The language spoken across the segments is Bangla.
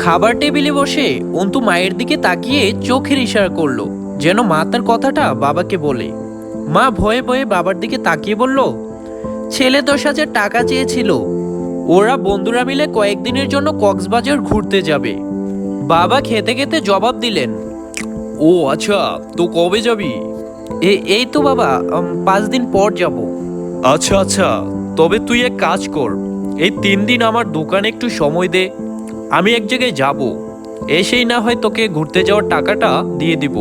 খাবার টেবিলে বসে অন্তু মায়ের দিকে তাকিয়ে চোখের ইশারা করলো, যেন মা তার কথাটা বাবাকে বলে। মা ভয়ে ভয়ে বাবার দিকে তাকিয়ে বলল, ছেলে 10,000 টাকা চেয়েছিল, ওরা বন্ধুরা মিলে কয়েকদিনের জন্য কক্সবাজার ঘুরতে যাবে। বাবা খেতে খেতে জবাব দিলেন, ও আচ্ছা, তো কবে যাবি? এই তো বাবা, 5 দিন পর যাব। আচ্ছা আচ্ছা, তবে তুই এক কাজ কর, এই 3 দিন আমার দোকানে একটু সময় দে। আমি এক জায়গায় যাব, এসেই না হয় তোকে ঘুরতে যাওয়ার টাকাটা দিয়ে দিব।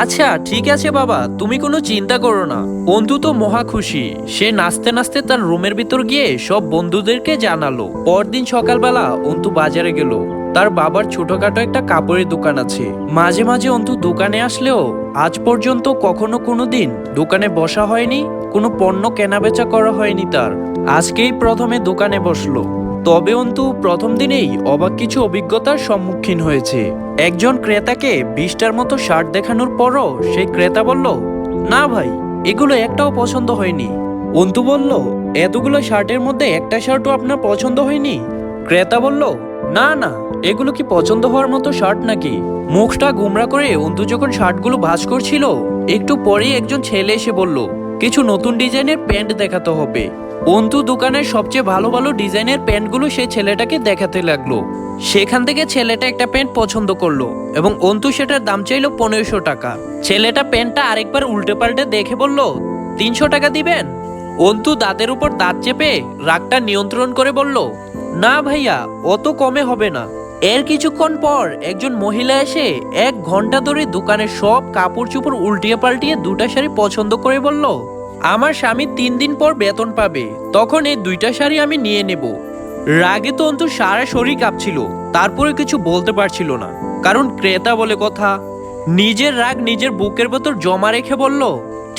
আচ্ছা ঠিক আছে বাবা, তুমি কোনো চিন্তা করো না। অন্তু তো মহা খুশি। সে নাচতে নাচতে তার রুমের ভিতর গিয়ে সব বন্ধুদেরকে জানালো। পরদিন সকালবেলা অন্তু বাজারে গেল। তার বাবার ছোটখাটো একটা কাপড়ের দোকান আছে। মাঝে মাঝে অন্তু দোকানে আসলেও আজ পর্যন্ত কখনো কোনোদিন দোকানে বসা হয়নি, কোনো পণ্য কেনাবেচা করা হয়নি তার। আজকেই প্রথমে দোকানে বসলো। তবে অন্তু প্রথম দিনেই অবাক কিছু অভিজ্ঞতার সম্মুখীন হয়েছে। একজন ক্রেতাকে 20টার মতো শার্ট দেখানোর পরও সেই ক্রেতা বলল, না ভাই, এগুলো একটাও পছন্দ হয়নি। অন্তু বলল, এতগুলো শার্টের মধ্যে একটা শার্টও আপনার পছন্দ হয়নি? ক্রেতা বলল, না না, এগুলো কি পছন্দ হওয়ার মতো শার্ট নাকি? মুখটা গুমরা করে অন্তু যখন শার্টগুলো ভাঁজ করছিল, একটু পরেই একজন ছেলে এসে বলল, কিছু নতুন ডিজাইনের প্যান্ট দেখাতে হবে। অন্তু দোকানের সবচেয়ে ভালো ভালো ডিজাইনের প্যান্টগুলো সেই ছেলেটাকে দেখাতে লাগলো। সেখান থেকে ছেলেটা একটা প্যান্ট পছন্দ করলো এবং অন্তু সেটার দাম চাইলো 1500 টাকা। ছেলেটা প্যান্টটা আরেকবার উল্টে পাল্টে দেখে বলল, 300 টাকা দিবেন? অন্তু দাঁতের উপর দাঁত চেপে রাগটা নিয়ন্ত্রণ করে বলল, না ভাইয়া, অত কমে হবে না। এর কিছুক্ষণ পর একজন মহিলা এসে 1 ঘন্টা ধরে দোকানের সব কাপড় চোপড় উল্টিয়ে পাল্টিয়ে 2টা শাড়ি পছন্দ করে বলল, আমার স্বামী 3 দিন পর বেতন পাবে, তখন এই 2টা শাড়ি আমি নিয়ে নেব। রাগে তো অন্তু সারা শরীর কাঁপছিল, তারপরে কিছু বলতে পারছিল না, কারণ ক্রেতা বলে কথা। নিজের রাগ নিজের বুকের ভেতর জমা রেখে বলল,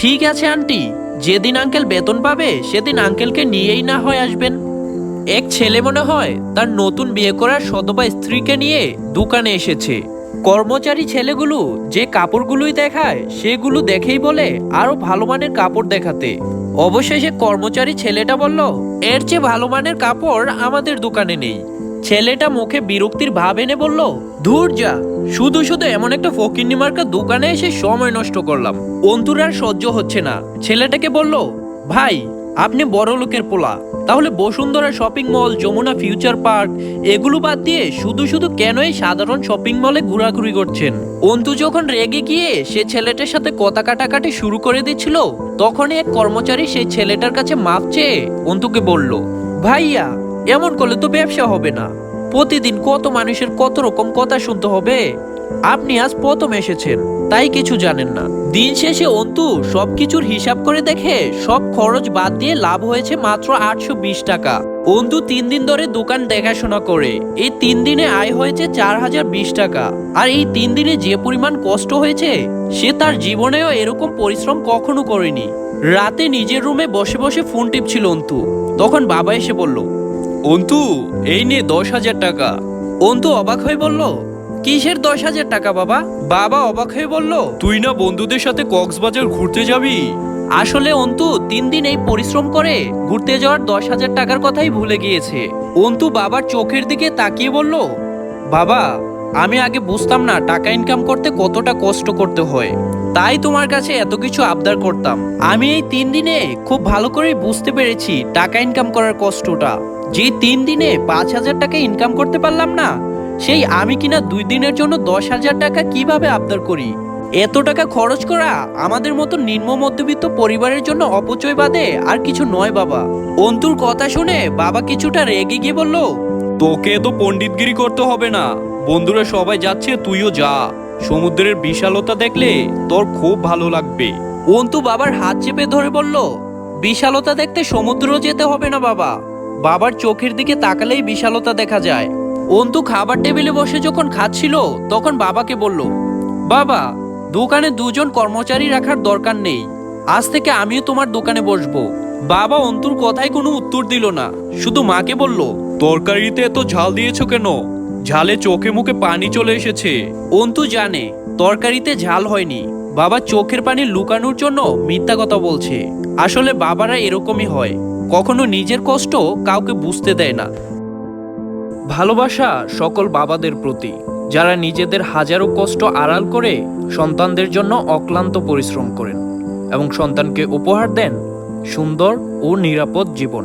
ঠিক আছে আন্টি, যেদিন আঙ্কেল বেতন পাবে সেদিন আঙ্কেলকে নিয়েই না হয় আসবেন। এক ছেলে মনে হয় তার নতুন বিয়ে করা সধবা স্ত্রীকে নিয়ে দোকানে এসেছে। কর্মচারী ছেলেগুলো যে কাপড়গুলোই দেখায় সেগুলো দেখেই বলে আরো ভালো মানের কাপড় দেখাতে। অবশেষে কর্মচারী ছেলেটা বলল, এর চেয়ে ভালো মানের কাপড় আমাদের দোকানে নেই। ছেলেটা মুখে বিরক্তির ভাব এনে বলল, ধুর যা, শুধু শুধু এমন একটা ফকিন্নি মার্কা দোকানে এসে সময় নষ্ট করলাম। অন্তুর আর সহ্য হচ্ছে না। ছেলেটাকে বলল, ভাই, আপনি বড় লোকের পোলা, তাহলে Bashundhara shopping mall, Jamuna future park এগুলো বাদ দিয়ে শুধু শুধু কেন এই সাধারণ শপিং মলে ঘোরাঘুরি করছেন? অন্তু যখন রেগে গিয়ে সে ছেলেটার সাথে কথা কাটাকাটি শুরু করে দিচ্ছিল, তখনই এক কর্মচারী সেই ছেলেটার কাছে মাপ চেয়ে অন্তুকে বলল, ভাইয়া, এমন করলে তো ব্যবসা হবে না। প্রতিদিন কত মানুষের কত রকম কথা শুনতে হবে। আপনি আজ প্রথম এসেছেন, তাই কিছু জানেন না। দিন শেষে অন্তু সবকিছুর হিসাব করে দেখে সব খরচ বাদ দিয়ে লাভ হয়েছে মাত্র 820 টাকা। অন্তু 3 দিন ধরে দোকান দেখাশোনা করে এই 3 দিনে আয় হয়েছে 4020 টাকা। আর এই 3 দিনে যে পরিমাণ কষ্ট হয়েছে, সে তার জীবনেও এরকম পরিশ্রম কখনো করেনি। রাতে নিজের রুমে বসে বসে ফোন টিপছিল অন্তু। তখন বাবা এসে বলল, অন্তু, এই নে 10,000 টাকা। অন্তু অবাক হয়ে বলল, কিসের 10,000 টাকা বাবা? বাবা অবাক হয়ে বলল, তুই না বন্ধুদের সাথে কক্সবাজার ঘুরতে যাবি? আসলে অন্তু 3 দিন এই পরিশ্রম করে ঘুরতে যাওয়ার 10,000 টাকার কথাই ভুলে গিয়েছে। অন্তু বাবার চোখের দিকে তাকিয়ে বলল, বাবা, আমি আগে বুঝতাম না টাকা ইনকাম করতে কতটা কষ্ট করতে হয়, তাই তোমার কাছে এত কিছু আবদার করতাম। আমি এই 3 দিনে খুব ভালো করে বুঝতে পেরেছি টাকা ইনকাম করার কষ্টটা। যে 3 দিনে 5,000 টাকা ইনকাম করতে পারলাম না, সেই আমি কিনা 2 দিনের জন্য 10,000 টাকা কিভাবে আবদার করি। এত টাকা খরচ করা আমাদের মতো নিম্ন মধ্যবিত্ত পরিবারের জন্য অপচয় বাদে আর কিছু নয় বাবা। অন্তুর কথা শুনে বাবা কিছুটা রেগে গিয়ে বলল, তোকে তো পণ্ডিতগিরি করতে হবে না, বন্ধুরা সবাই যাচ্ছে, তুইও যা। সমুদ্রের বিশালতা দেখলে তোর খুব ভালো লাগবে। অন্তু বাবার হাত চেপে ধরে বলল, বিশালতা দেখতে সমুদ্র যেতে হবে না বাবা, বাবার চোখের দিকে তাকালেই বিশালতা দেখা যায়। অন্তু খাবার টেবিলে বসে যখন খাচ্ছিল, তখন বাবাকে বলল, বাবা, দোকানে 2 জন কর্মচারী রাখার দরকার নেই, আজ থেকে আমিও তোমার দোকানে বসবো। বাবা অন্তুর কথায় কোনো উত্তর দিল না, শুধু মাকে বলল, তরকারিতে এত ঝাল দিয়েছো কেন? ঝালে চোখে মুখে পানি চলে এসেছে। অন্তু জানে তরকারিতে ঝাল হয়নি, বাবা চোখের পানি লুকানোর জন্য মিথ্যা কথা বলছে। আসলে বাবারা এরকমই হয়, কখনো নিজের কষ্ট কাউকে বুঝতে দেয় না। ভালোবাসা সকল বাবাদের প্রতি, যারা নিজেদের হাজারো কষ্ট আড়াল করে সন্তানদের জন্য অক্লান্ত পরিশ্রম করেন এবং সন্তানকে উপহার দেন সুন্দর ও নিরাপদ জীবন।